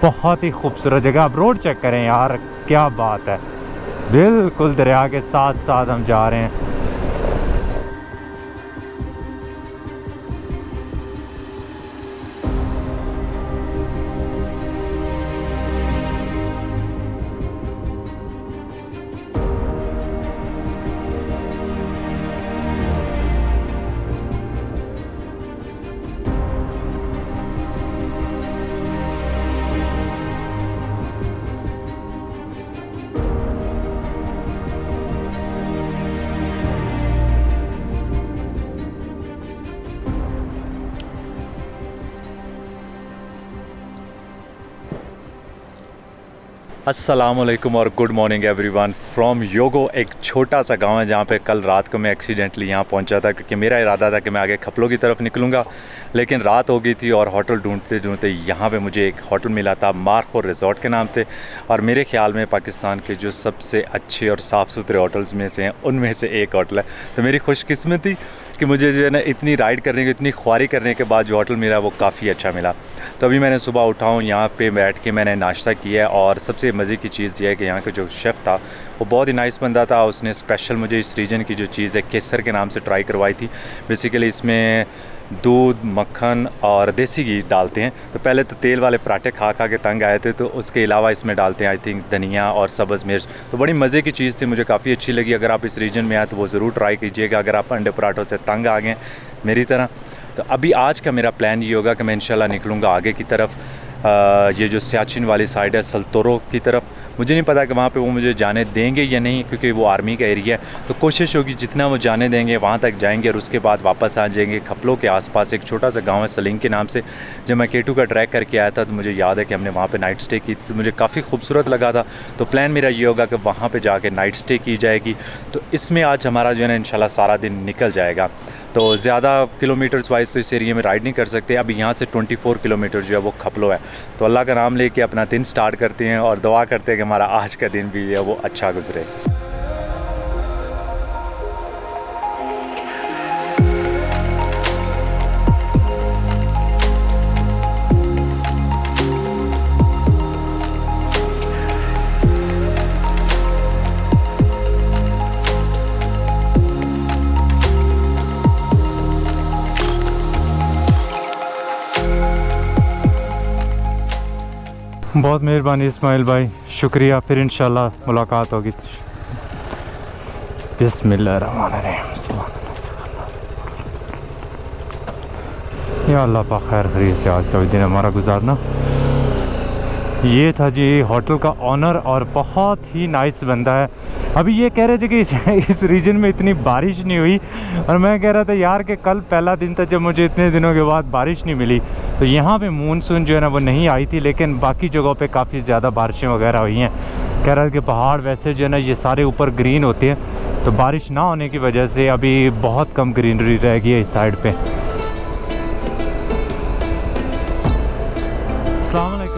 बहुत ही खूबसूरत जगह। आप रोड चेक करें यार, क्या बात है, बिल्कुल दरिया के साथ साथ हम जा रहे हैं। अस्सलामुअलैकुम और गुड मॉर्निंग एवरीवन फ्रॉम योगो। एक छोटा सा गांव है जहां पे कल रात को मैं एक्सीडेंटली यहां पहुंचा था, क्योंकि मेरा इरादा था कि मैं आगे खपलों की तरफ निकलूंगा, लेकिन रात हो गई थी और होटल ढूंढते ढूंढते यहां पे मुझे एक होटल मिला था मारखोर रिज़ॉर्ट के नाम से। और मेरे ख्याल में पाकिस्तान के जो सबसे अच्छे और साफ़ सुथरे होटल्स में से हैं उनमें से एक होटल है। तो मेरी खुशकिस्मती कि मुझे जो है ना इतनी राइड करने की, इतनी ख्वारी करने के बाद जो होटल मिला वो काफ़ी अच्छा मिला। तो अभी मैंने सुबह उठा हूँ, यहाँ पे बैठ के मैंने नाश्ता किया है। और सबसे मज़े की चीज़ ये है कि यहाँ का जो शेफ़ था वो बहुत ही नाइस बंदा था। उसने स्पेशल मुझे इस रीजन की जो चीज़ है केसर के नाम से ट्राई करवाई थी। बेसिकली इसमें दूध, मक्खन और देसी घी डालते हैं। तो पहले तो तेल वाले पराठे खा खा के तंग आए थे, तो उसके अलावा इसमें डालते हैं आई थिंक धनिया और सब्ज़ मिर्च। तो बड़ी मज़े की चीज़ थी, मुझे काफ़ी अच्छी लगी। अगर आप इस रीजन में आए तो वो ज़रूर ट्राई कीजिएगा, अगर आप अंडे पराठों से तंग आ गए मेरी तरह। तो अभी आज का मेरा प्लान ये होगा कि मैं इंशाल्लाह निकलूँगा आगे की तरफ, ये जो सियाचिन वाली साइड है सल्तोरो की तरफ। मुझे नहीं पता कि वहाँ पे वो मुझे जाने देंगे या नहीं, क्योंकि वो आर्मी का एरिया है। तो कोशिश होगी जितना वो जाने देंगे वहाँ तक जाएंगे और उसके बाद वापस आ जाएंगे। खपलों के आसपास एक छोटा सा गांव है सलिंग के नाम से। जब मैं K2 का ट्रैक करके आया था तो मुझे याद है कि हमने वहाँ पे नाइट स्टे की थी, तो मुझे काफ़ी खूबसूरत लगा था। तो प्लान मेरा ये होगा कि वहाँ पर जाके नाइट स्टे की जाएगी। तो इसमें आज हमारा जो है ना इंशाल्लाह सारा दिन निकल जाएगा। तो ज़्यादा किलोमीटर्स वाइज तो इस एरिया में राइड नहीं कर सकते। अभी यहाँ से 24 किलोमीटर जो है वो खपलो है। तो अल्लाह का नाम लेके अपना दिन स्टार्ट करते हैं और दुआ करते हैं कि हमारा आज का दिन भी है वो अच्छा गुजरे। बहुत मेहरबानी इस्माइल भाई, शुक्रिया। फिर इंशाल्लाह मुलाकात होगी। बिस्मिल्लाहिर्रहमानिर्रहीम। या अल्लाह पाक खैर खैरियत से आज का भी दिन हमारा गुजारना। ये था जी होटल का ऑनर और बहुत ही नाइस बंदा है। अभी ये कह रहे थे कि इस रीजन में इतनी बारिश नहीं हुई, और मैं कह रहा था यार कि कल पहला दिन था जब मुझे इतने दिनों के बाद बारिश नहीं मिली। तो यहाँ पे मानसून जो है ना वो नहीं आई थी, लेकिन बाकी जगहों पे काफ़ी ज़्यादा बारिशें वगैरह हुई हैं। कह रहा था कि पहाड़ वैसे जो है ना ये सारे ऊपर ग्रीन होते हैं, तो बारिश ना होने की वजह से अभी बहुत कम ग्रीनरी रह गई है इस साइड पर। अस्सलाम वालेकुम।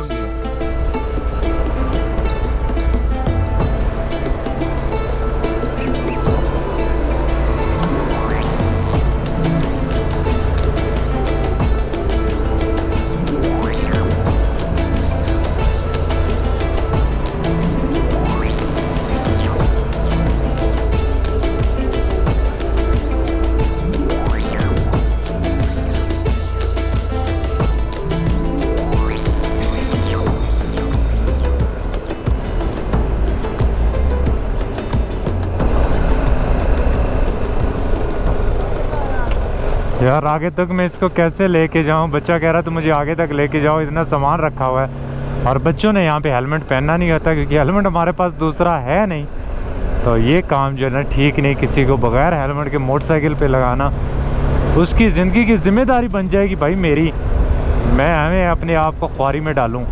यार आगे तक मैं इसको कैसे लेके जाऊं? बच्चा कह रहा था मुझे आगे तक लेके जाओ, इतना सामान रखा हुआ है। और बच्चों ने यहाँ पे हेलमेट पहनना नहीं होता, क्योंकि हेलमेट हमारे पास दूसरा है नहीं। तो ये काम जो है ना ठीक नहीं, किसी को बगैर हेलमेट के मोटरसाइकिल पे लगाना उसकी ज़िंदगी की जिम्मेदारी बन जाएगी भाई मेरी। मैं हमें अपने आप को ख्वारी में डालूँ,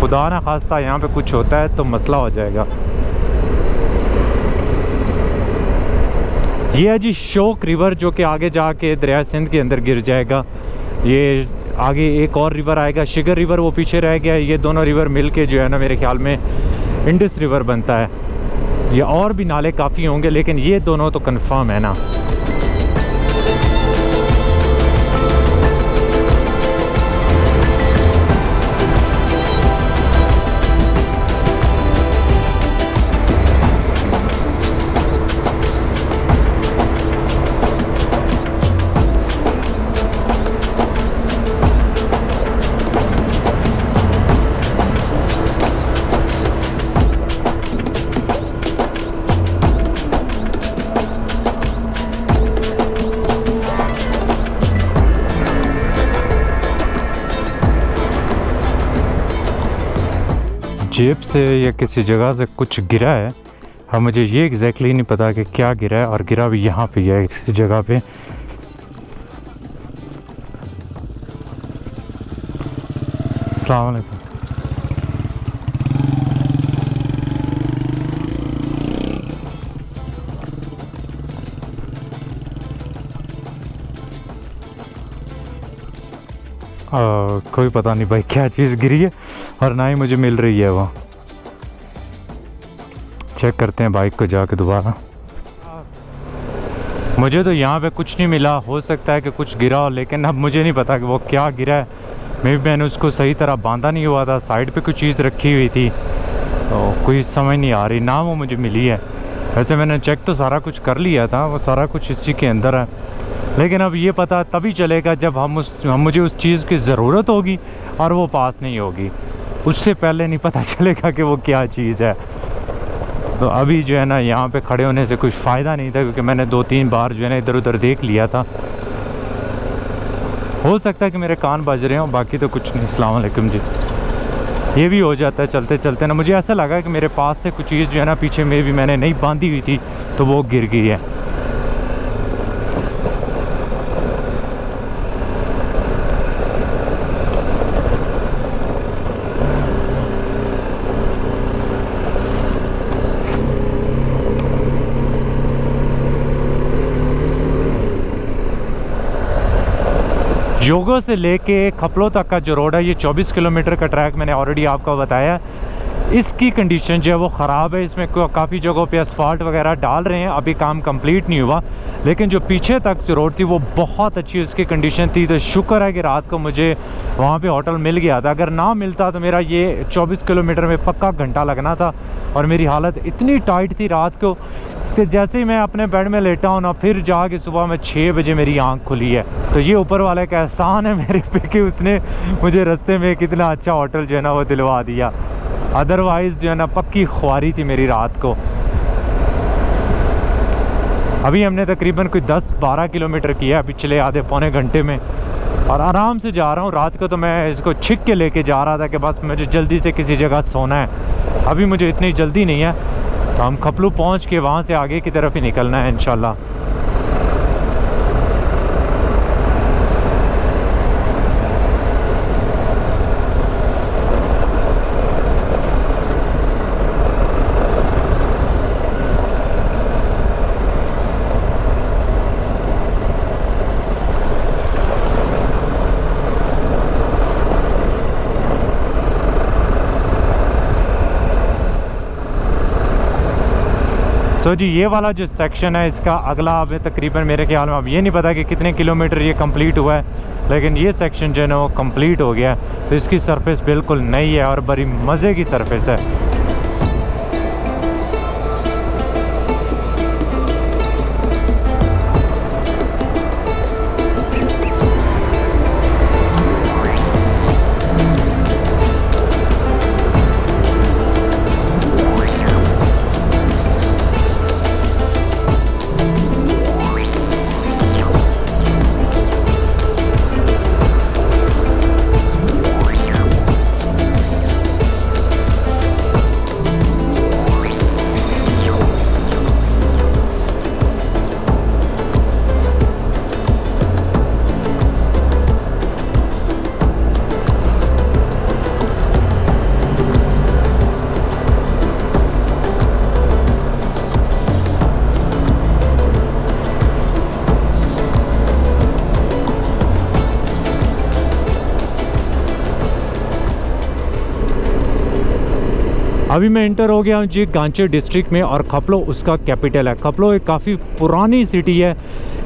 खुदा ना खास्ता यहाँ पे कुछ होता है तो मसला हो जाएगा। ये है जी शोक रिवर, जो कि आगे जाके दरिया सिंध के अंदर गिर जाएगा। ये आगे एक और रिवर आएगा शिगर रिवर, वो पीछे रह गया। ये दोनों रिवर मिल के जो है ना मेरे ख्याल में इंडस रिवर बनता है। ये और भी नाले काफ़ी होंगे, लेकिन ये दोनों तो कंफर्म है ना। जेब से या किसी जगह से कुछ गिरा है। हाँ, मुझे ये एग्जैक्टली नहीं पता कि क्या गिरा है, और गिरा भी यहाँ पे है इस जगह पे। अस्सलाम वालेकुम। कोई पता नहीं भाई क्या चीज़ गिरी है, और ना ही मुझे मिल रही है वो। चेक करते हैं बाइक को जाके दोबारा। मुझे तो यहाँ पे कुछ नहीं मिला, हो सकता है कि कुछ गिरा हो, लेकिन अब मुझे नहीं पता कि वो क्या गिरा है। मैंने उसको सही तरह बांधा नहीं हुआ था, साइड पे कुछ चीज़ रखी हुई थी, तो कोई समझ नहीं आ रही ना वो मुझे मिली है। वैसे मैंने चेक तो सारा कुछ कर लिया था, वो सारा कुछ इसी के अंदर है, लेकिन अब ये पता तभी चलेगा जब मुझे उस चीज़ की ज़रूरत होगी और वो पास नहीं होगी। उससे पहले नहीं पता चलेगा कि वो क्या चीज़ है। तो अभी जो है ना यहाँ पे खड़े होने से कुछ फ़ायदा नहीं था, क्योंकि मैंने 2-3 बार जो है ना इधर उधर देख लिया था। हो सकता है कि मेरे कान बज रहे हों, बाकी तो कुछ नहीं। अस्सलाम वालेकुम जी। ये भी हो जाता है चलते चलते ना। मुझे ऐसा लगा कि मेरे पास से कुछ चीज़ जो है ना पीछे में भी मैंने नहीं बांधी हुई थी, तो वो गिर गई है। योगो से लेके खपलो तक का जो रोड है, ये 24 किलोमीटर का ट्रैक मैंने ऑलरेडी आपको बताया। इसकी कंडीशन जो है वो ख़राब है। इसमें काफ़ी जगहों पे असफाल्ट वगैरह डाल रहे हैं, अभी काम कंप्लीट नहीं हुआ, लेकिन जो पीछे तक जो रोड थी वो बहुत अच्छी उसकी कंडीशन थी। तो शुक्र है कि रात को मुझे वहाँ पे होटल मिल गया था। अगर ना मिलता तो मेरा ये 24 किलोमीटर में पक्का घंटा लगना था, और मेरी हालत इतनी टाइट थी रात को कि जैसे ही मैं अपने बेड में लेटा हूँ ना, फिर जाके सुबह में 6 बजे मेरी आंख खुली है। तो ये ऊपर वाले का एहसान है मेरे पे कि उसने मुझे रास्ते में कितना अच्छा होटल जो है ना वो दिलवा दिया। अदरवाइज़ जो है ना पक्की ख्वारी थी मेरी रात को। अभी हमने तकरीबन कोई 10-12 किलोमीटर किया पिछले आधे पौने घंटे में, और आराम से जा रहा हूँ। रात को तो मैं इसको छिक के लेके जा रहा था कि बस मुझे जल्दी से किसी जगह सोना है। अभी मुझे इतनी जल्दी नहीं है, तो हम खपलू पहुँच के वहाँ से आगे की तरफ ही निकलना है इंशाल्लाह। सो जी, ये वाला जो सेक्शन है इसका अगला अब तकरीबन मेरे ख्याल में, अब ये नहीं पता कि कितने किलोमीटर ये कंप्लीट हुआ है, लेकिन ये सेक्शन जो है ना वो कंप्लीट हो गया। तो इसकी सरफेस बिल्कुल नई है और बड़ी मज़े की सरफेस है। अभी मैं इंटर हो गया हूँ जी गांचे डिस्ट्रिक्ट में, और खपलो उसका कैपिटल है। खपलो एक काफ़ी पुरानी सिटी है।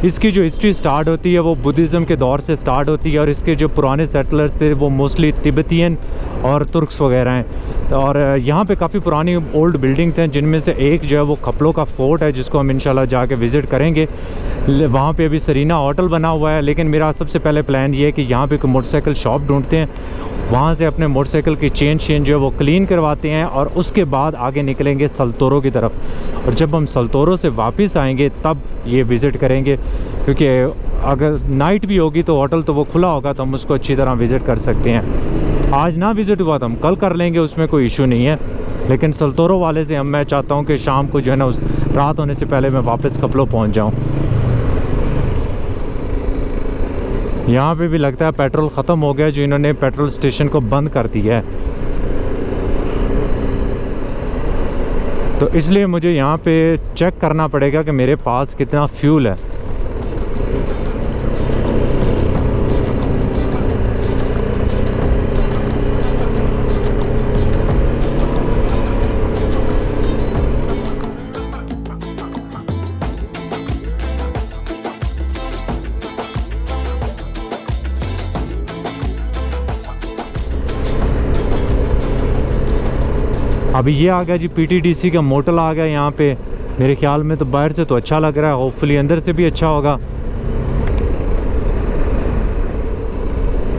इसकी जो हिस्ट्री स्टार्ट होती है वो बुद्धिज़्म के दौर से स्टार्ट होती है, और इसके जो पुराने सेटलर्स थे वो मोस्टली तिब्बतियन और तुर्क्स वगैरह हैं। और यहाँ पे काफ़ी पुरानी ओल्ड बिल्डिंग्स हैं, जिनमें से एक जो है वो खपलो का फोर्ट है, जिसको हम इंशाल्लाह जाके विज़िट करेंगे। वहाँ पे अभी सरीना होटल बना हुआ है, लेकिन मेरा सबसे पहले प्लान ये है कि यहाँ पे कोई मोटरसाइकिल शॉप ढूंढते हैं, वहाँ से अपने मोटरसाइकिल की चेन जो है वो क्लीन करवाते हैं, और उसके बाद आगे निकलेंगे सल्तोरो की तरफ। और जब हम सल्तोरो से वापस आएंगे तब ये विज़िट करेंगे, क्योंकि अगर नाइट भी होगी तो होटल तो वो खुला होगा, तो हम उसको अच्छी तरह विज़िट कर सकते हैं। आज ना विज़िट हुआ था, हम कल कर लेंगे, उसमें कोई इशू नहीं है। लेकिन सल्तोरो वाले से मैं चाहता हूँ कि शाम को जो है ना उस रात होने से पहले मैं वापस कपलो पहुँच जाऊँ। यहाँ पे भी लगता है पेट्रोल ख़त्म हो गया, जो इन्होंने पेट्रोल स्टेशन को बंद कर दिया है। तो इसलिए मुझे यहाँ पे चेक करना पड़ेगा कि मेरे पास कितना फ्यूल है। अभी ये आ गया जी पीटीडीसी का मोटल आ गया यहाँ पे। मेरे ख्याल में तो बाहर से तो अच्छा लग रहा है, होपफुली अंदर से भी अच्छा होगा।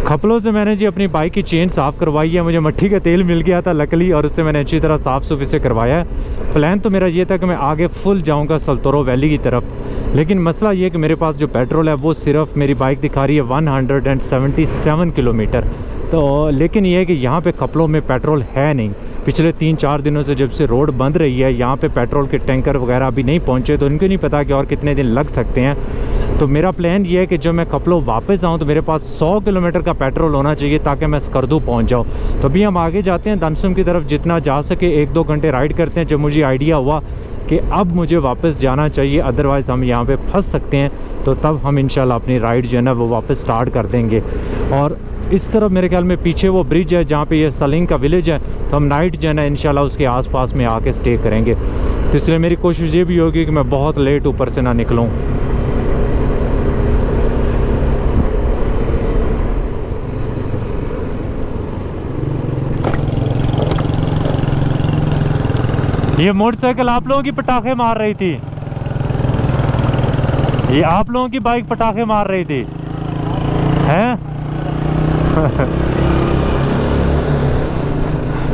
खपलों से मैंने जी अपनी बाइक की चेन साफ़ करवाई है। मुझे मट्टी का तेल मिल गया था लकली, और उससे मैंने अच्छी तरह साफ़ सुफी से करवाया है। प्लान तो मेरा ये था कि मैं आगे फुल जाऊँगा सल्तोरो वैली की तरफ, लेकिन मसला ये है कि मेरे पास जो पेट्रोल है वो सिर्फ मेरी बाइक दिखा रही है 177 किलोमीटर। तो लेकिन ये है कि यहाँ पे खपलों में पेट्रोल है नहीं। पिछले 3-4 दिनों से जब से रोड बंद रही है, यहाँ पे पेट्रोल के टैंकर वगैरह अभी नहीं पहुँचे, तो इनको नहीं पता कि और कितने दिन लग सकते हैं। तो मेरा प्लान ये है कि जब मैं खपलों वापस आऊँ तो मेरे पास 100 किलोमीटर का पेट्रोल होना चाहिए ताकि मैं स्कर्दू पहुँच जाऊँ। तो अभी हम आगे जाते हैं दनसुम की तरफ, जितना जा सके 1-2 घंटे राइड करते हैं। जब मुझे आइडिया हुआ कि अब मुझे वापस जाना चाहिए, अदरवाइज़ हम यहाँ पे फंस सकते हैं, तो तब हम इंशाल्लाह अपनी राइड जो है ना वो वापस स्टार्ट कर देंगे। और इस तरफ मेरे ख्याल में पीछे वो ब्रिज है जहाँ पे ये सलिंग का विलेज है, तो हम नाइट जो है ना इंशाल्लाह उसके आसपास में आके स्टे करेंगे। तो इसलिए मेरी कोशिश ये भी होगी कि मैं बहुत लेट ऊपर से ना निकलूँ। ये मोटरसाइकिल आप लोगों की पटाखे मार रही थी, ये आप लोगों की बाइक पटाखे मार रही थी हैं?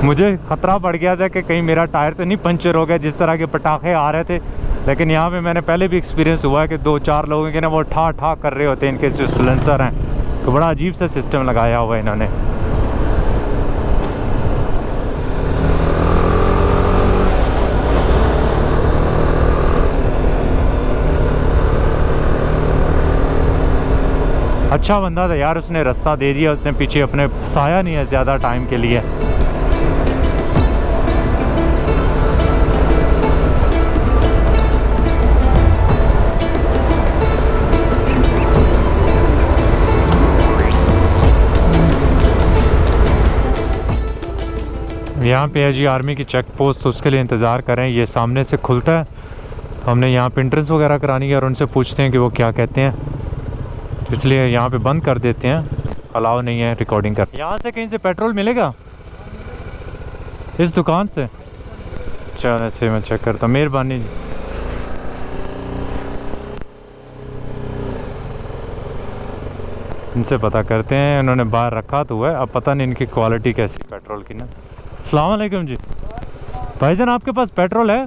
मुझे ख़तरा पड़ गया था कि कहीं मेरा टायर तो नहीं पंचर हो गया, जिस तरह के पटाखे आ रहे थे। लेकिन यहाँ पे मैंने पहले भी एक्सपीरियंस हुआ है कि 2-4 लोगों के ना वो ठा ठा कर रहे होते हैं, इनके जो सिलेंसर हैं। तो बड़ा अजीब सा सिस्टम लगाया हुआ है इन्होंने। अच्छा बंदा था यार, उसने रास्ता दे दिया, उसने पीछे अपने फंसाया नहीं है ज़्यादा टाइम के लिए। यहाँ पे है जी आर्मी की चेक पोस्ट, तो उसके लिए इंतज़ार करें। ये सामने से खुलता है, तो हमने यहाँ पे एंट्रेंस वगैरह करानी है और उनसे पूछते हैं कि वो क्या कहते हैं। इसलिए यहाँ पे बंद कर देते हैं, अलाउ नहीं है रिकॉर्डिंग कर। यहाँ से कहीं से पेट्रोल मिलेगा इस दुकान से? चलो ऐसे मैं चेक करता हूँ, मेहरबानी। इनसे पता करते हैं, इन्होंने बाहर रखा तो हुआ है, अब पता नहीं इनकी क्वालिटी कैसी पेट्रोल की ना। अस्सलाम वालेकुम जी, भाईजान आपके पास पेट्रोल है?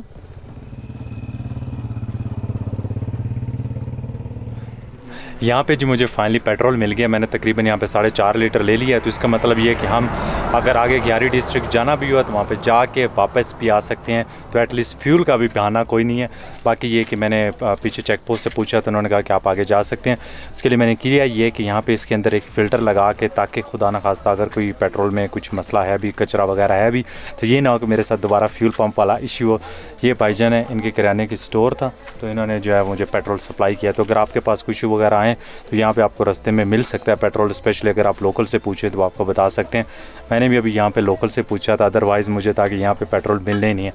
यहाँ पे जी मुझे फाइनली पेट्रोल मिल गया। मैंने तकरीबन यहाँ पे 4.5 लीटर ले लिया है। तो इसका मतलब ये है कि हम अगर आगे ग्यारी डिस्ट्रिक्ट जाना भी हुआ तो वहाँ पे जाके वापस भी आ सकते हैं। तो एटलीस्ट फ्यूल का भी बहाना कोई नहीं है। बाकी ये कि मैंने पीछे चेक पोस्ट से पूछा तो उन्होंने कहा कि आप आगे जा सकते हैं। उसके लिए मैंने किया ये कि यहाँ पर इसके अंदर एक फ़िल्टर लगा के, ताकि खुदा न खास्ता अगर कोई पेट्रोल में कुछ मसला है भी, कचरा वगैरह है भी, तो ये ना हो कि मेरे साथ दोबारा फ्यूल पम्प वाला इशू हो। ये भाईजान है, इनके किराने की स्टोर था, तो इन्होंने जो है मुझे पेट्रोल सप्लाई किया। तो अगर आपके पास कुछ इशू वगैरह आए तो यहाँ पे आपको रास्ते में मिल सकता है पेट्रोल। स्पेशली अगर आप लोकल से पूछे तो आपको बता सकते हैं। मैंने भी अभी यहाँ पे लोकल से पूछा था, अदरवाइज़ मुझे था कि यहाँ पे पेट्रोल मिलने ही नहीं है।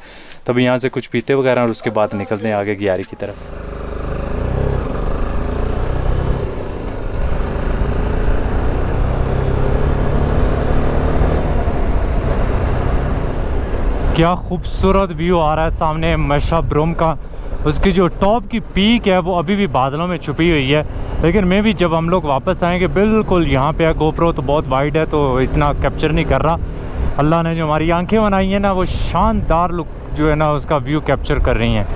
तभी यहाँ से कुछ पीते वगैरह और उसके बाद निकलते हैं आगे ग्यारी की तरफ। क्या खूबसूरत व्यू आ रहा है सामने मशाब्रुम का। उसकी जो टॉप की पीक है वो अभी भी बादलों में छुपी हुई है, लेकिन मैं भी जब हम लोग वापस आएंगे बिल्कुल यहाँ पे है। गोप्रो तो बहुत वाइड है तो इतना कैप्चर नहीं कर रहा। अल्लाह ने जो हमारी आंखें बनाई हैं ना, वो शानदार लुक जो है ना उसका व्यू कैप्चर कर रही हैं।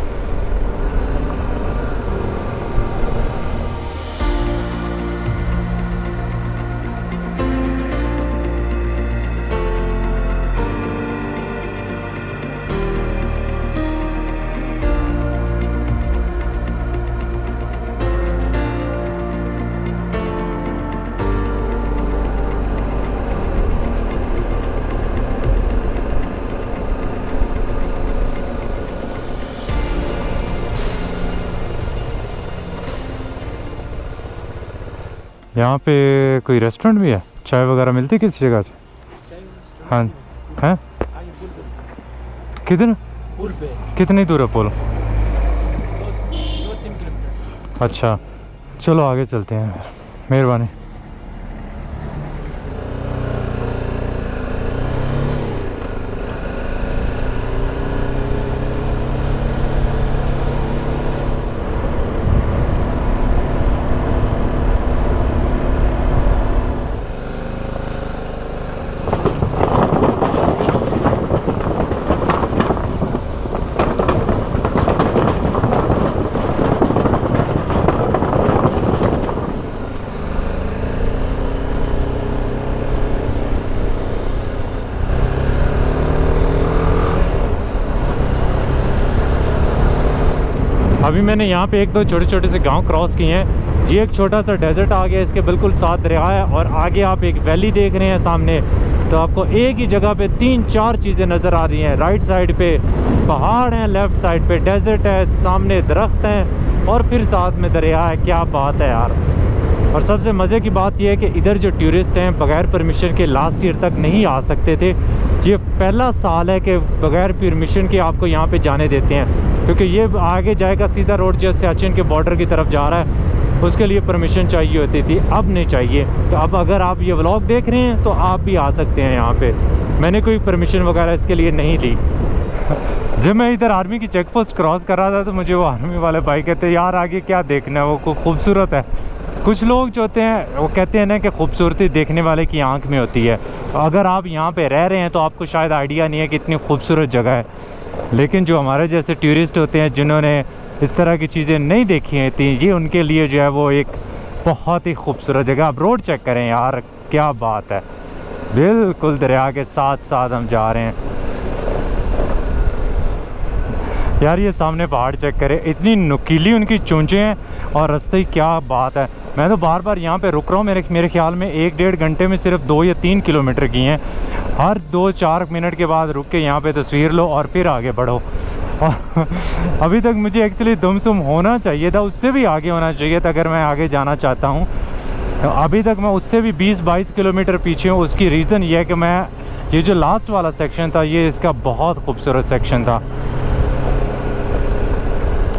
यहाँ पे कोई रेस्टोरेंट भी है? चाय वगैरह मिलती है किसी जगह से? हाँ हैं? किधर? कितनी दूर है पुल? अच्छा चलो आगे चलते हैं, मेहरबानी। अभी मैंने यहाँ पे एक दो छोटे छोटे से गांव क्रॉस किए हैं। ये एक छोटा सा डेजर्ट आ गया, इसके बिल्कुल साथ दरिया है और आगे आप एक वैली देख रहे हैं सामने। तो आपको एक ही जगह पे 3-4 चीज़ें नज़र आ रही हैं। राइट साइड पे पहाड़ हैं, लेफ़्ट साइड पे डेजर्ट है, सामने दरख्त हैं और फिर साथ में दरिया है। क्या बात है यार। और सबसे मज़े की बात यह है कि इधर जो टूरिस्ट हैं बग़ैर परमिशन के लास्ट ईयर तक नहीं आ सकते थे। ये पहला साल है कि बग़ैर परमिशन के आपको यहाँ पे जाने देते हैं, क्योंकि ये आगे जाएगा सीधा रोड जो सियाचिन के बॉर्डर की तरफ जा रहा है, उसके लिए परमिशन चाहिए होती थी, अब नहीं चाहिए। तो अब अगर आप ये व्लॉग देख रहे हैं तो आप भी आ सकते हैं यहाँ पे। मैंने कोई परमिशन वगैरह इसके लिए नहीं ली। जब मैं इधर आर्मी की चेक पोस्ट क्रॉस कर रहा था तो मुझे वो आर्मी वाले भाई कहते यार आगे क्या देखना है, वो खूबसूरत है। कुछ लोग जो होते हैं वो कहते हैं ना कि खूबसूरती देखने वाले की आंख में होती है। अगर आप यहाँ पे रह रहे हैं तो आपको शायद आइडिया नहीं है कि इतनी खूबसूरत जगह है, लेकिन जो हमारे जैसे टूरिस्ट होते हैं जिन्होंने इस तरह की चीज़ें नहीं देखी हैं थी, ये उनके लिए जो है वो एक बहुत ही खूबसूरत जगह। आप रोड चेक करें यार, क्या बात है। बिल्कुल दरिया के साथ साथ हम जा रहे हैं यार। ये सामने पहाड़ चेक करें, इतनी नुकीली उनकी चोंचें हैं और रास्ते, क्या बात है। मैं तो बार बार यहाँ पे रुक रहा हूँ। मेरे ख्याल में 1-1.5 घंटे में सिर्फ 2 या 3 किलोमीटर की हैं। हर 2-4 मिनट के बाद रुक के यहाँ पे तस्वीर लो और फिर आगे बढ़ो। और अभी तक मुझे एक्चुअली दुमसुम होना चाहिए था, उससे भी आगे होना चाहिए था अगर मैं आगे जाना चाहता हूँ। तो अभी तक मैं उससे भी 20-22 किलोमीटर पीछे हूँ। उसकी रीज़न ये है कि मैं ये जो लास्ट वाला सेक्शन था ये इसका बहुत खूबसूरत सेक्शन था,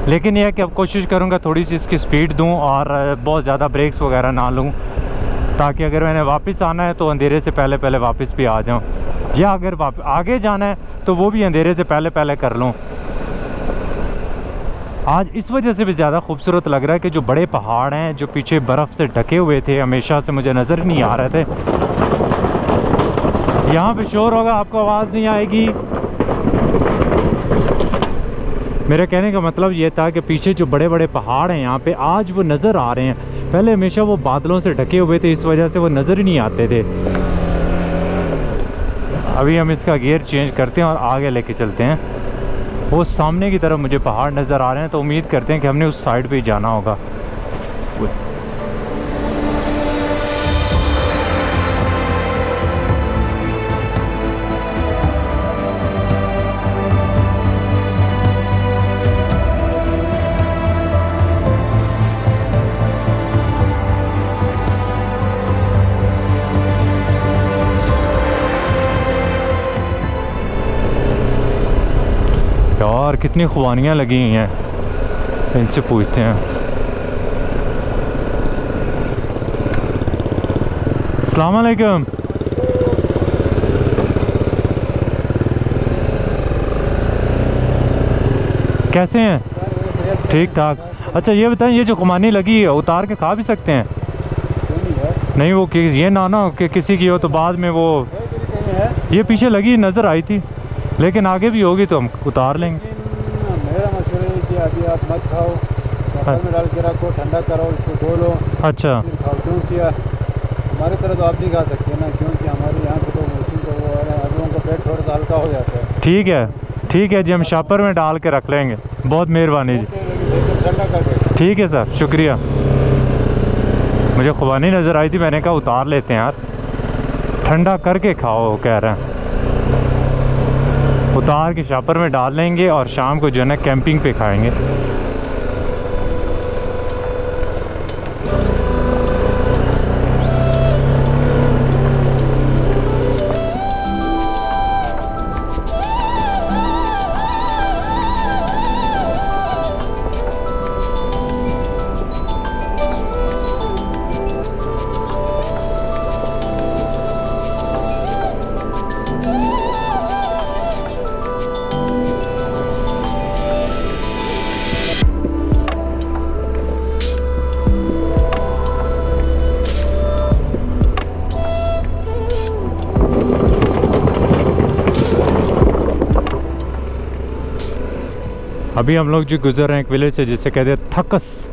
लेकिन यह है कि अब कोशिश करूँगा थोड़ी सी इसकी स्पीड दूँ और बहुत ज़्यादा ब्रेक्स वगैरह ना लूँ, ताकि अगर मैंने वापस आना है तो अंधेरे से पहले पहले वापस भी आ जाऊँ, या अगर आगे जाना है तो वो भी अंधेरे से पहले पहले कर लूँ। आज इस वजह से भी ज़्यादा खूबसूरत लग रहा है कि जो बड़े पहाड़ हैं जो पीछे बर्फ़ से ढके हुए थे हमेशा से मुझे नज़र नहीं आ रहे थे। यहाँ पे शोर होगा, आपको आवाज़ नहीं आएगी। मेरे कहने का मतलब ये था कि पीछे जो बड़े बड़े पहाड़ हैं यहाँ पे आज वो नज़र आ रहे हैं। पहले हमेशा वो बादलों से ढके हुए थे, इस वजह से वो नज़र ही नहीं आते थे। अभी हम इसका गियर चेंज करते हैं और आगे लेके चलते हैं। वो सामने की तरफ मुझे पहाड़ नज़र आ रहे हैं, तो उम्मीद करते हैं कि हमने उस साइड पे ही जाना होगा। यार कितनी खुबानियाँ लगी हुई हैं, इनसे पूछते हैं। अस्सलाम वालेकुम। कैसे हैं? ठीक ठाक। अच्छा ये बताएं, ये जो खुमानी लगी है उतार के खा भी सकते हैं? नहीं वो ये ना कि किसी की हो तो बाद में वो, ये पीछे लगी नज़र आई थी, लेकिन आगे भी होगी तो हम उतार लेंगे। मेरा मशवरा है कि अभी आप मत खाओ, बर्तन में डाल के रखो, ठंडा करो, इसको धो। अच्छा फिर खाओ, क्योंकि हमारी तरह तो आप नहीं खा सकते ना, क्योंकि हमारे यहाँ पे तो मौसम तो वो है, आप लोगों का पेट थोड़ा सा हल्का हो जाता है। ठीक है जी, हम शॉपर में डाल के रख लेंगे। बहुत मेहरबानी जी। ठंडा करके। ठीक है सर, शुक्रिया। मुझे खुबानी नज़र आई थी, मैंने कहा उतार लेते हैं यार, ठंडा करके खाओ कह रहे हैं। उतार के शॉपर में डाल लेंगे और शाम को जो है ना कैंपिंग पे खाएंगे। अभी हम लोग जो गुजर रहे हैं एक विलेज से जिसे कहते हैं थकस।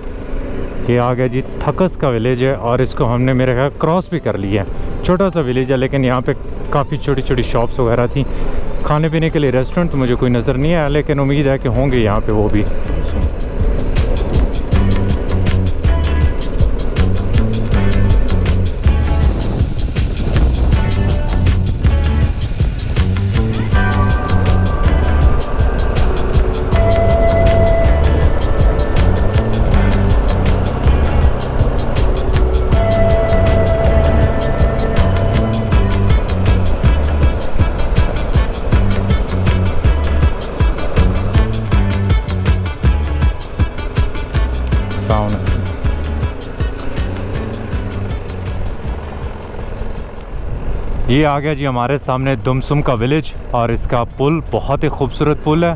ये आ गया जी थकस का विलेज है और इसको हमने मेरे ख्याल क्रॉस भी कर लिया है। छोटा सा विलेज है लेकिन यहाँ पे काफ़ी छोटी छोटी शॉप्स वगैरह थी। खाने पीने के लिए रेस्टोरेंट तो मुझे कोई नज़र नहीं आया लेकिन उम्मीद है कि होंगे यहाँ पे वो भी। ये आ गया जी हमारे सामने दुमसुम का विलेज और इसका पुल बहुत ही खूबसूरत पुल है।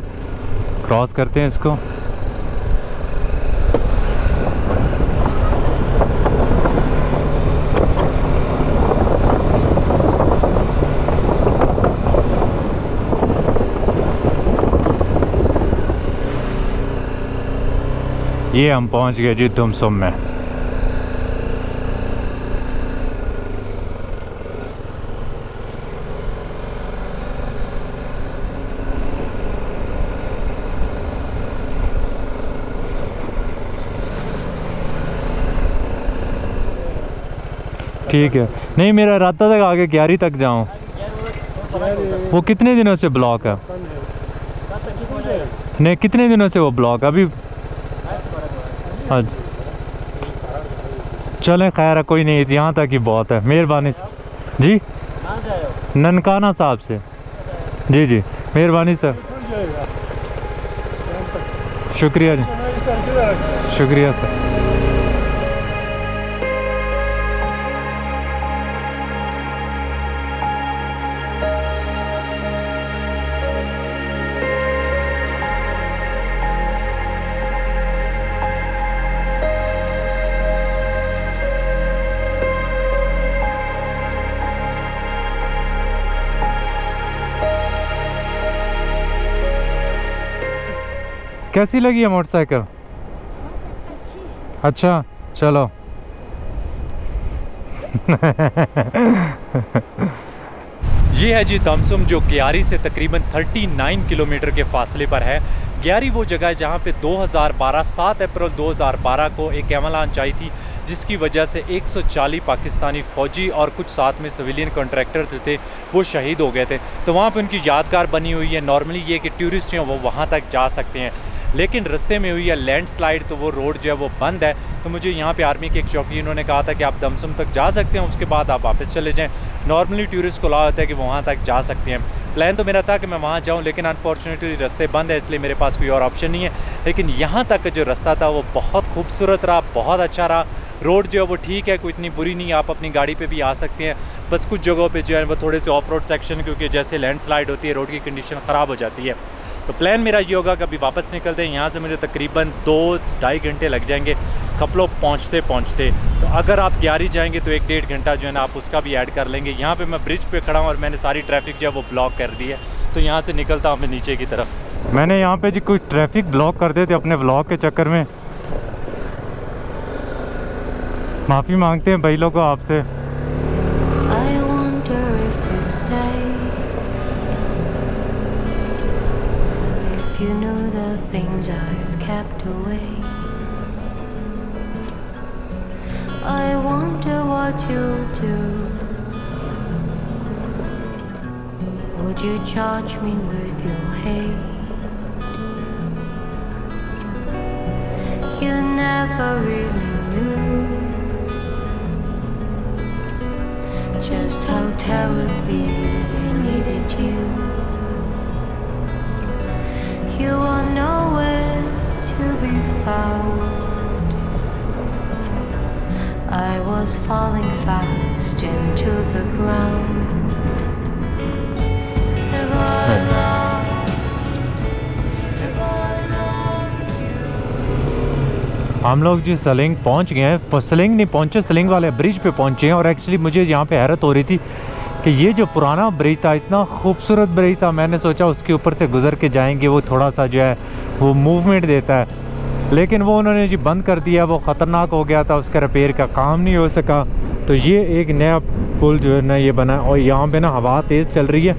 क्रॉस करते हैं इसको। ये हम पहुंच गए जी दुमसुम में। ठीक है, नहीं मेरा इरादा तक आगे 11 तक जाऊं। वो कितने दिनों से ब्लॉक है? नहीं कितने दिनों से वो ब्लॉक अभी? अच्छा चलें खैर है, कोई नहीं, यहाँ तक ही बहुत है। मेहरबानी जी। ननकाना साहब से। जी जी मेहरबानी सर, शुक्रिया जी, शुक्रिया सर। कैसी लगी है मोटरसाइकिल? अच्छा चलो। ये है जी दमसम जो ग्यारी से तकरीबन 39 किलोमीटर के फासले पर है। ग्यारी वो जगह है जहाँ पे 2012 7 अप्रैल 2012 को एक एवलांच आई थी जिसकी वजह से 140 पाकिस्तानी फ़ौजी और कुछ साथ में सिविलियन कॉन्ट्रैक्टर थे वो शहीद हो गए थे। तो वहाँ पे उनकी यादगार बनी हुई है। नॉर्मली ये कि टूरिस्ट हैं वो वहाँ तक जा सकते हैं, लेकिन रास्ते में हुई है लैंडस्लाइड तो वो रोड जो है वो बंद है। तो मुझे यहाँ पे आर्मी के एक चौकी उन्होंने कहा था कि आप दमसम तक जा सकते हैं, उसके बाद आप वापस चले जाएं। नॉर्मली टूरिस्ट को ला होता है कि वहाँ तक जा सकते हैं। प्लान तो मेरा था कि मैं वहाँ जाऊँ, लेकिन अनफॉर्चुनेटली रास्ते बंद है, इसलिए मेरे पास कोई और ऑप्शन नहीं है। लेकिन यहाँ तक का जो रास्ता था वो बहुत खूबसूरत रहा, बहुत अच्छा रहा। रोड जो है वो ठीक है, कोई इतनी बुरी नहीं, आप अपनी गाड़ी पे भी आ सकते हैं। बस कुछ जगहों पे जो है वो थोड़े से ऑफ रोड सेक्शन, क्योंकि जैसे लैंडस्लाइड होती है रोड की कंडीशन ख़राब हो जाती है। तो प्लान मेरा ये होगा कि अभी वापस निकलते हैं यहाँ से। मुझे तकरीबन 2-2.5 घंटे लग जाएंगे कपलों पहुँचते पहुँचते। तो अगर आप ग्यारी जाएंगे तो 1-1.5 घंटा जो है ना आप उसका भी ऐड कर लेंगे। यहाँ पे मैं ब्रिज पे खड़ा हूँ और मैंने सारी ट्रैफिक जो है वो ब्लॉक कर दी है। तो यहाँ से निकलता हूँ मैं नीचे की तरफ। मैंने यहाँ पे जी कुछ ट्रैफिक ब्लॉक कर देते अपने ब्लॉक के चक्कर में। माफ़ी मांगते हैं भाई लोग को आपसे। You know the things I've kept away. I wonder what you'll do. Would you charge me with your hate? You never really knew just how terribly I needed you. You are nowhere to be found. I was falling fast into the ground. Have I lost? Have I lost you? हम लोग जी selling पहुंच गए हैं। Selling नहीं पहुंचे, selling वाले bridge पे पहुंचे हैं। और एक्चुअली मुझे यहाँ पे हैरत हो रही थी कि ये जो पुराना ब्रिज था, इतना खूबसूरत ब्रिज था, मैंने सोचा उसके ऊपर से गुज़र के जाएंगे, वो थोड़ा सा जो है वो मूवमेंट देता है, लेकिन वो उन्होंने जी बंद कर दिया, वो ख़तरनाक हो गया था, उसका रिपेयर का काम नहीं हो सका। तो ये एक नया पुल जो है ना ये बना, और यहाँ पे ना हवा तेज़ चल रही है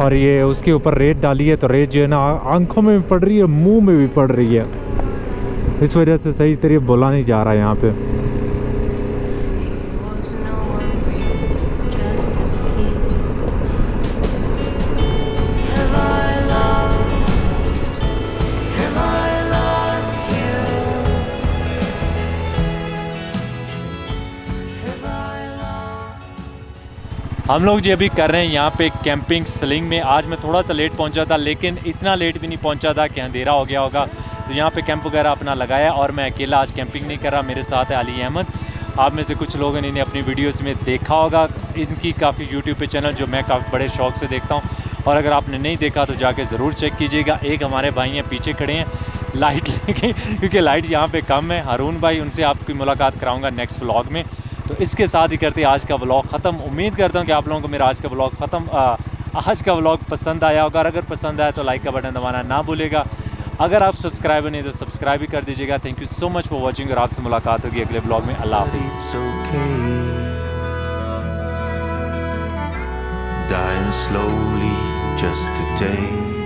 और ये उसके ऊपर रेत डाली है, तो रेत जो है ना आँखों में भी पड़ रही है, मुंह में भी पड़ रही है, इस वजह से सही तरीके बोला नहीं जा रहा है यहाँ पे। was no one really, just a kid. Have I lost you? Have I lost? हम लोग जी अभी कर रहे हैं यहाँ पे कैंपिंग स्लिंग में। आज मैं थोड़ा सा लेट पहुँचा था, लेकिन इतना लेट भी नहीं पहुँचा था कि अंधेरा हो गया होगा। तो यहाँ पे कैंप वगैरह अपना लगाया, और मैं अकेला आज कैंपिंग नहीं कर रहा, मेरे साथ है अली अहमद। आप में से कुछ लोगों ने इन्हें अपनी वीडियोस में देखा होगा, इनकी काफ़ी यूट्यूब पे चैनल जो मैं काफ़ी बड़े शौक से देखता हूँ, और अगर आपने नहीं देखा तो जाके ज़रूर चेक कीजिएगा। एक हमारे भाई हैं पीछे खड़े हैं लाइट लेके, क्योंकि लाइट यहाँ पे कम है, हारून भाई, उनसे आपकी मुलाकात कराऊँगा नेक्स्ट व्लॉग में। तो इसके साथ ही करते आज का व्लॉग ख़त्म। उम्मीद करता हूँ कि आप लोगों को मेरा आज का व्लॉग पसंद आया होगा। अगर पसंद आया तो लाइक का बटन दबाना ना भूलेगा। अगर आप सब्सक्राइबर नहीं तो सब्सक्राइब भी कर दीजिएगा। Thank you so much for watching, और आपसे मुलाकात होगी अगले ब्लॉग में। अल्लाह हाफिज़। It's okay. Dying slowly, just a day.